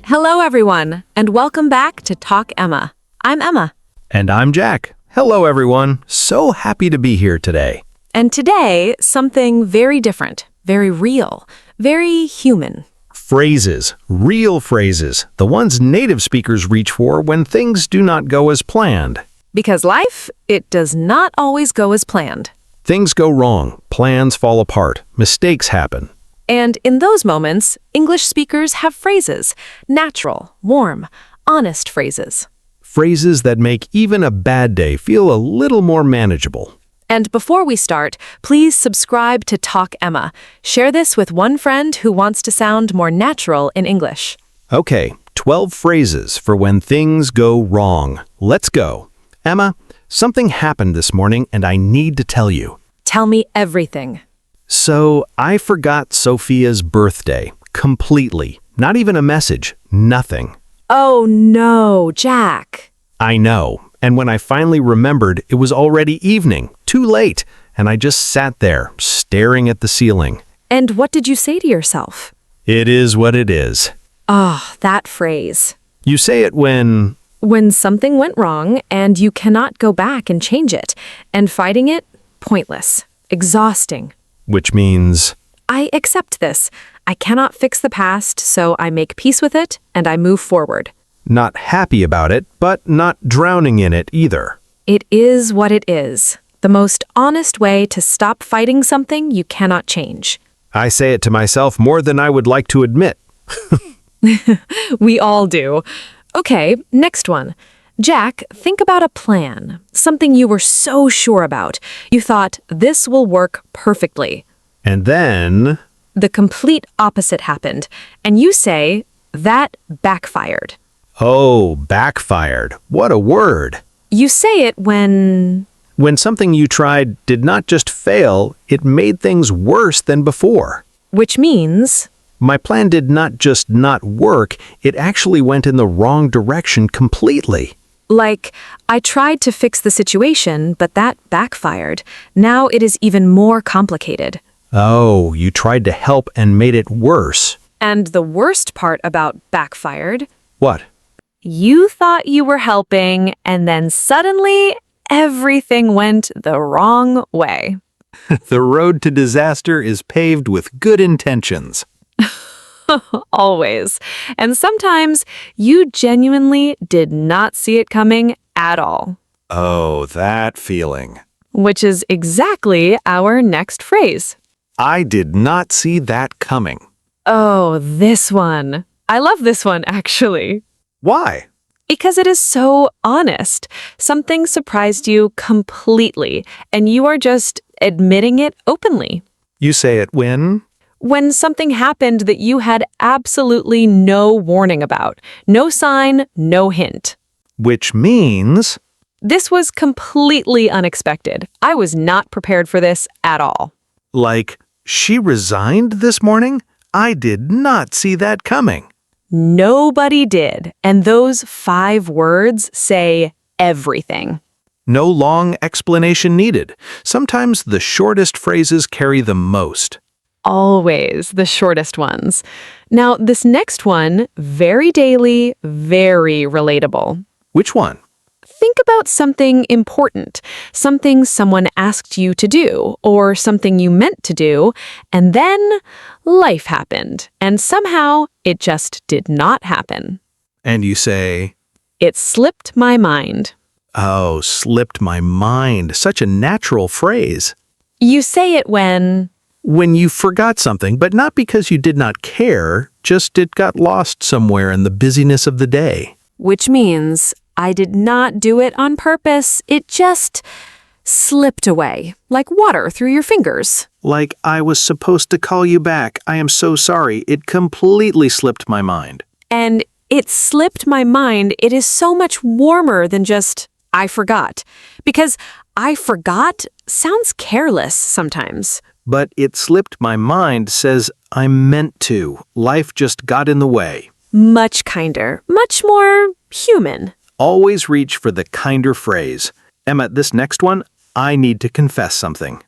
Hello, everyone, and welcome back to Talk Emma. I'm Emma. And I'm Jack. Hello, everyone. So happy to be here today. And today, something very different, very real, very human. Phrases, real phrases, the ones native speakers reach for when things do not go as planned. Because life, it does not always go as planned. Things go wrong, plans fall apart, mistakes happen. And in those moments, English speakers have phrases, natural, warm, honest phrases. Phrases that make even a bad day feel a little more manageable. And before we start, please subscribe to Talk Emma. Share this with one friend who wants to sound more natural in English. Okay, 12 phrases for when things go wrong. Let's go. Emma, something happened this morning and I need to tell you. Tell me everything. So, I forgot Sofia's birthday. Completely. Not even a message. Nothing. Oh no, Jack. I know. And when I finally remembered, it was already evening. Too late. And I just sat there, staring at the ceiling. And what did you say to yourself? It is what it is. Ah, that phrase. You say it when Something went wrong and you cannot go back and change it. And fighting it, pointless, exhausting. which means I accept this. I cannot fix the past, so I make peace with it and I move forward. not happy about it, but not drowning in it either. It is what it is. The most honest way to stop fighting something you cannot change. I say it to myself more than I would like to admit. We all do. Okay, next one. Jack, think about a plan. Something you were so sure about. You thought, this will work perfectly. And then The complete opposite happened. And you say, that backfired. oh, backfired. What a word. You say it when... When something you tried did not just fail, it made things worse than before. Which means... My plan did not just not work, it actually went in the wrong direction completely. Like, I tried to fix the situation, but that backfired. Now it is even more complicated. Oh, you tried to help and made it worse. And the worst part about backfired, What? you thought you were helping, and then suddenly everything went the wrong way. The road to disaster is paved with good intentions. Always. And sometimes you genuinely did not see it coming at all. Oh, that feeling. Which is exactly our next phrase. I did not see that coming. Oh, this one. I love this one, actually. Why? Because it is so honest. Something surprised you completely, and you are just admitting it openly. You say it when? When something happened that you had absolutely no warning about. No sign, no hint. Which means This was completely unexpected. I was not prepared for this at all. like, she resigned this morning? I did not see that coming. Nobody did, and those 5 words say everything. No long explanation needed. Sometimes the shortest phrases carry the most. Always the shortest ones. Now, this next one, very daily, very relatable. Which one? Think about something important, something someone asked you to do, or something you meant to do, and then life happened, and somehow it just did not happen. And you say, It slipped my mind. oh, slipped my mind. Such a natural phrase. You say it When you forgot something, but not because you did not care, just it got lost somewhere in the busyness of the day. which means I did not do it on purpose. It just slipped away, like water through your fingers. Like, I was supposed to call you back. I am so sorry. It completely slipped my mind. And it slipped my mind. It is so much warmer than just, I forgot. Because I forgot sounds careless sometimes. But it slipped my mind says I meant to. Life just got in the way. Much kinder, much more human. Always reach for the kinder phrase. Emma, this next one, I need to confess something.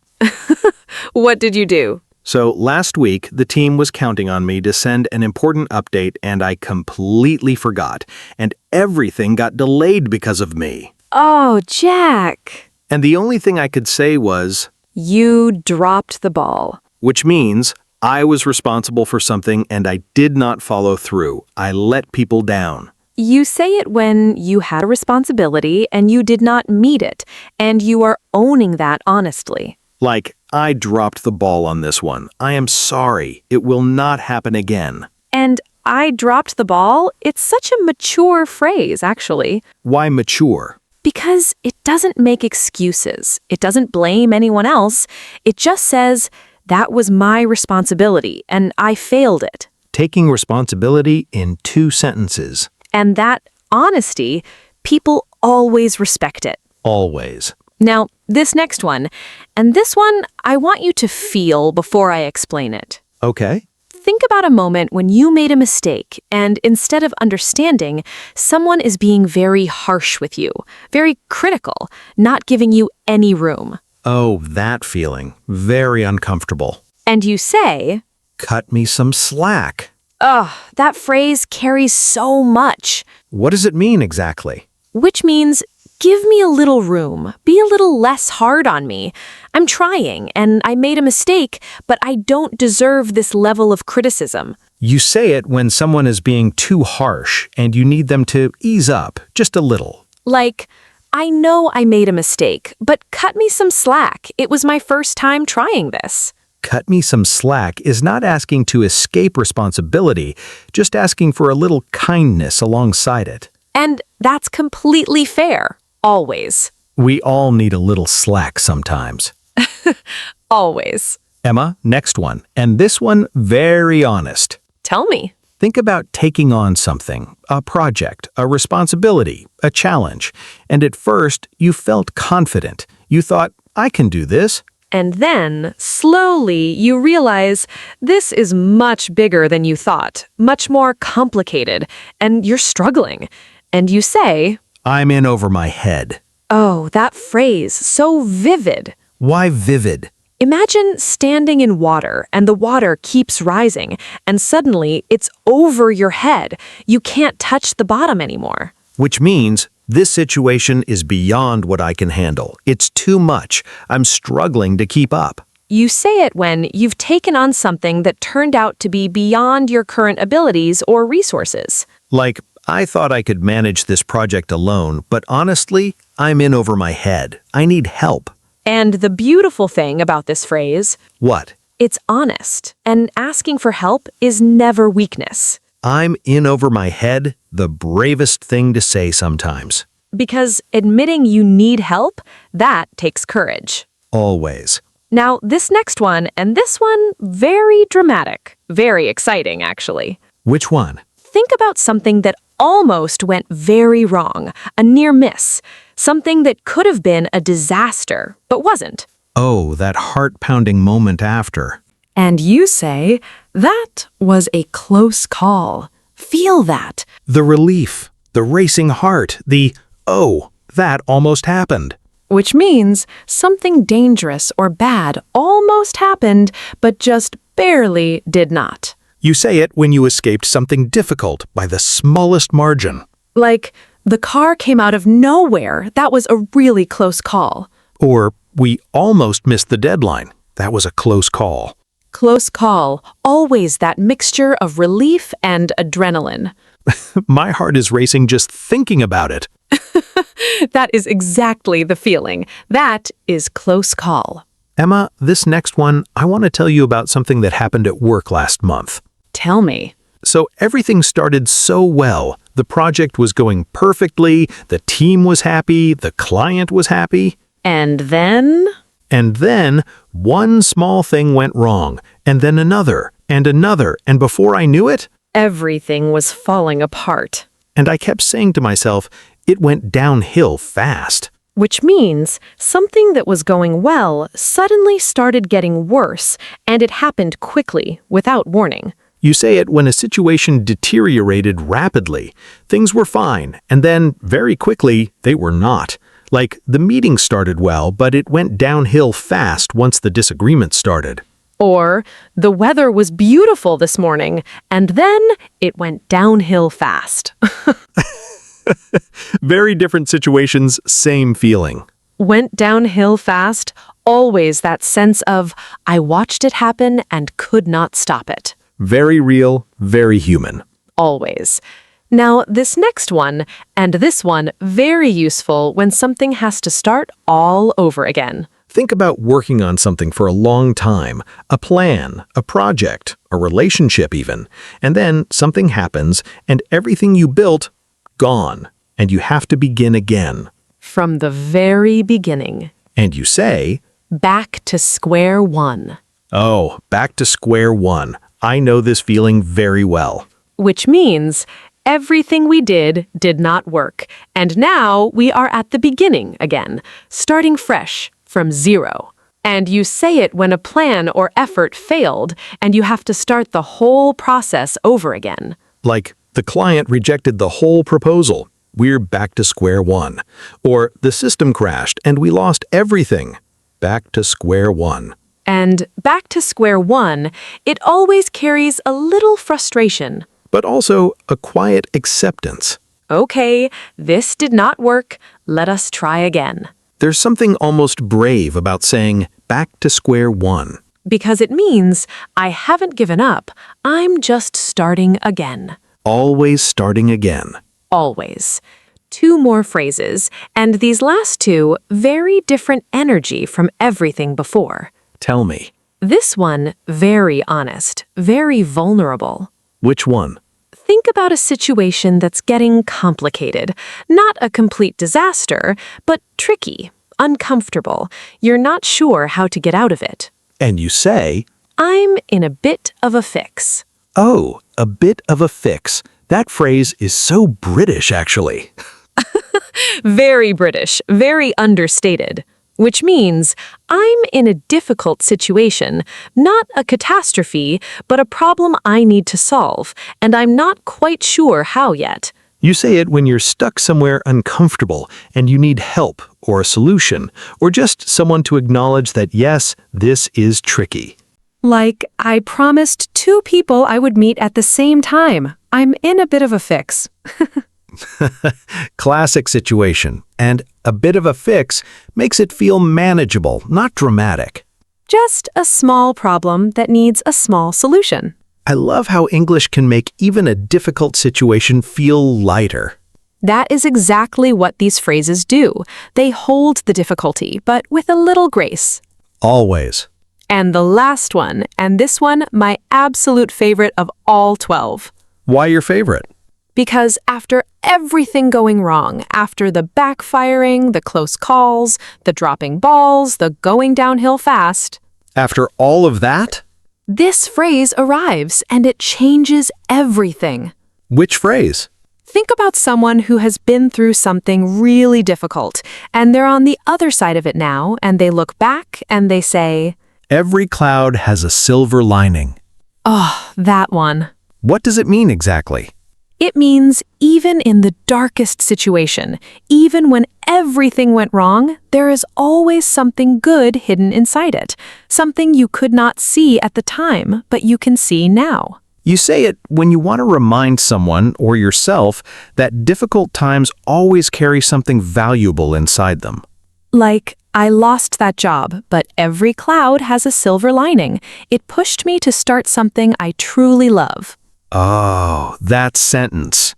What did you do? So last week, the team was counting on me to send an important update and I completely forgot. And everything got delayed because of me. Oh, Jack. And the only thing I could say was, You dropped the ball. which means I was responsible for something and I did not follow through. I let people down. You say it when you had a responsibility and you did not meet it, and you are owning that honestly. Like, I dropped the ball on this one. I am sorry. It will not happen again. And I dropped the ball, it's such a mature phrase, actually. Why mature? Because it doesn't make excuses. It doesn't blame anyone else. It just says, that was my responsibility, and I failed it. Taking responsibility in 2 sentences. And that honesty, people always respect it. Always. Now, this next one, and this one I want you to feel before I explain it. Okay. Think about a moment when you made a mistake, and instead of understanding, someone is being very harsh with you, very critical, not giving you any room. Oh, that feeling. Very uncomfortable. And you say, Cut me some slack. "Ugh, that phrase carries so much," What does it mean exactly? which means, give me a little room, be a little less hard on me. I'm trying, and I made a mistake, but I don't deserve this level of criticism. You say it when someone is being too harsh and you need them to ease up just a little. Like, I know I made a mistake, but cut me some slack. It was my first time trying this. Cut me some slack is not asking to escape responsibility, just asking for a little kindness alongside it. And that's completely fair. Always. We all need a little slack sometimes. Always. Emma, next one. And this one, very honest. Tell me. Think about taking on something, a project, a responsibility, a challenge. And at first, you felt confident. You thought, I can do this. And then, slowly, you realize this is much bigger than you thought, much more complicated, and you're struggling. And you say, I'm in over my head. oh, that phrase, so vivid. Why vivid? Imagine standing in water and the water keeps rising, and suddenly it's over your head. You can't touch the bottom anymore. Which means this situation is beyond what I can handle. It's too much. I'm struggling to keep up. You say it when you've taken on something that turned out to be beyond your current abilities or resources. Like, I thought I could manage this project alone, but honestly, I'm in over my head. I need help. And the beautiful thing about this phrase, What? it's honest, and asking for help is never weakness. I'm in over my head, the bravest thing to say sometimes. Because admitting you need help, that takes courage. Always. Now, this next one, and this one, very dramatic. Very exciting, actually. Which one? Think about something that almost went very wrong, a near miss, something that could have been a disaster, but wasn't. Oh, that heart-pounding moment after. And you say, that was a close call. Feel that. The relief, the racing heart, oh, that almost happened. Which means something dangerous or bad almost happened, but just barely did not. You say it when you escaped something difficult by the smallest margin. Like, the car came out of nowhere. That was a really close call. Or, we almost missed the deadline. That was a close call. Close call. Always that mixture of relief and adrenaline. My heart is racing just thinking about it. That is exactly the feeling. That is close call. Emma, this next one, I want to tell you about something that happened at work last month. Tell me. So everything started so well. The project was going perfectly, the team was happy, the client was happy. And then? And then one small thing went wrong, and then another, and before I knew it, Everything was falling apart. and I kept saying to myself, it went downhill fast. Which means something that was going well suddenly started getting worse, and it happened quickly, without warning. You say it when a situation deteriorated rapidly. Things were fine, and then, very quickly, they were not. Like, the meeting started well, but it went downhill fast once the disagreement started. Or, the weather was beautiful this morning, and then it went downhill fast. Very different situations, same feeling. Went downhill fast, always that sense of, I watched it happen and could not stop it. Very real, very human. Always. Now, this next one, and this one, very useful when something has to start all over again. Think about working on something for a long time, a plan, a project, a relationship even, and then something happens and everything you built, gone, and you have to begin again. From the very beginning. And you say, Back to square one. oh, back to square one. I know this feeling very well. Which means everything we did not work, and now we are at the beginning again, starting fresh, from zero. And you say it when a plan or effort failed, and you have to start the whole process over again. Like, the client rejected the whole proposal. We're back to square one. Or the system crashed and we lost everything. Back to square one. And back to square one, it always carries a little frustration. But also a quiet acceptance. Okay, this did not work. Let us try again. There's something almost brave about saying, back to square one. Because it means I haven't given up. I'm just starting again. Always starting again. Always. 2 more phrases, and these last 2, very different energy from everything before. Tell me. This one, very honest, very vulnerable. Which one? Think about a situation that's getting complicated. Not a complete disaster, but tricky, uncomfortable. You're not sure how to get out of it. And you say, I'm in a bit of a fix. oh, a bit of a fix. That phrase is so British, actually. Very British, very understated. Which means I'm in a difficult situation, not a catastrophe, but a problem I need to solve, and I'm not quite sure how yet. You say it when you're stuck somewhere uncomfortable and you need help or a solution, or just someone to acknowledge that, yes, this is tricky. Like, I promised 2 people I would meet at the same time. I'm in a bit of a fix. Classic situation, and a bit of a fix makes it feel manageable, not dramatic. Just a small problem that needs a small solution. I love how English can make even a difficult situation feel lighter. That is exactly what these phrases do. They hold the difficulty, but with a little grace. Always. And the last one, and this one, my absolute favorite of all 12. Why your favorite? Because after everything going wrong, after the backfiring, the close calls, the dropping balls, the going downhill fast, After all of that? this phrase arrives and it changes everything. Which phrase? Think about someone who has been through something really difficult, and they're on the other side of it now, and they look back and they say, Every cloud has a silver lining. oh, that one. What does it mean exactly? It means even in the darkest situation, even when everything went wrong, there is always something good hidden inside it, something you could not see at the time, but you can see now. You say it when you want to remind someone or yourself that difficult times always carry something valuable inside them. Like, I lost that job, but every cloud has a silver lining. It pushed me to start something I truly love. Oh, that sentence.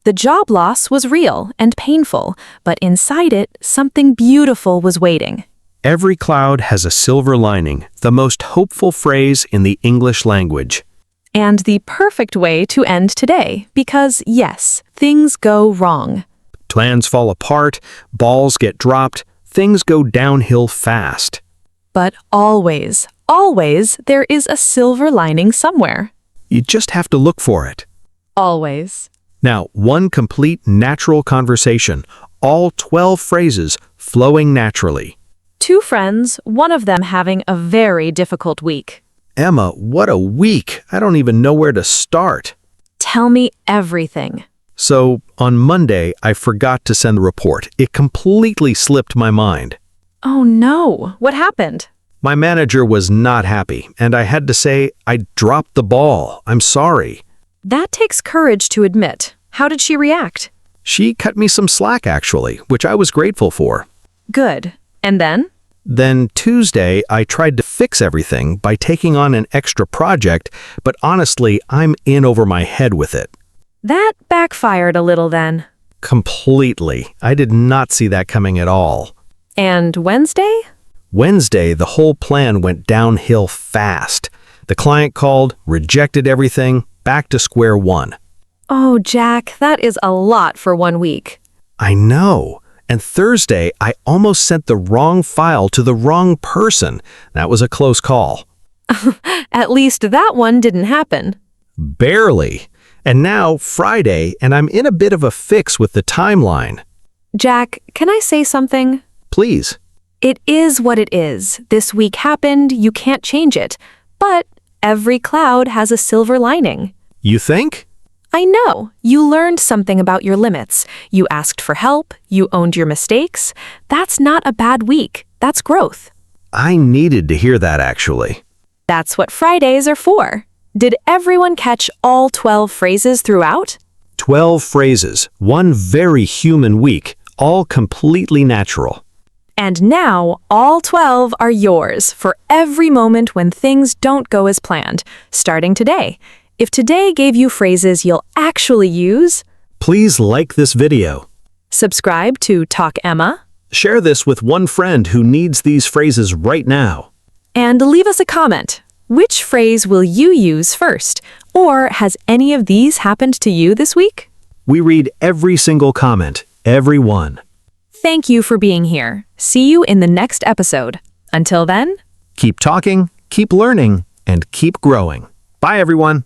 The job loss was real and painful, but inside it, something beautiful was waiting. Every cloud has a silver lining, the most hopeful phrase in the English language. And the perfect way to end today, because yes, things go wrong. Plans fall apart, balls get dropped, things go downhill fast. But always, always, there is a silver lining somewhere. You just have to look for it. Always. Now, one complete natural conversation, all 12 phrases flowing naturally. 2 friends, one of them having a very difficult week. Emma, what a week! I don't even know where to start. Tell me everything. So, on Monday, I forgot to send the report. It completely slipped my mind. Oh no, what happened? My manager was not happy, and I had to say, I dropped the ball. I'm sorry. That takes courage to admit. How did she react? She cut me some slack, actually, which I was grateful for. Good. And then? Then Tuesday, I tried to fix everything by taking on an extra project, but honestly, I'm in over my head with it. That backfired a little then. Completely. I did not see that coming at all. And Wednesday? Wednesday, the whole plan went downhill fast. The client called, rejected everything, back to square one. Oh, Jack, that is a lot for 1 week. I know. And Thursday, I almost sent the wrong file to the wrong person. That was a close call. At least that one didn't happen. Barely. And now, Friday, and I'm in a bit of a fix with the timeline. Jack, can I say something? Please. It is what it is. This week happened, you can't change it. But every cloud has a silver lining. You think? I know. You learned something about your limits. You asked for help. You owned your mistakes. That's not a bad week. That's growth. I needed to hear that, actually. That's what Fridays are for. Did everyone catch all 12 phrases throughout? 12 phrases, one very human week, all completely natural. And now, all 12 are yours for every moment when things don't go as planned, starting today. If today gave you phrases you'll actually use, Please like this video. subscribe to Talk Emma, Share this with one friend who needs these phrases right now. and leave us a comment. Which phrase will you use first? Or has any of these happened to you this week? We read every single comment, every one. Thank you for being here. See you in the next episode. Until then, Keep talking, keep learning, and keep growing. Bye, everyone.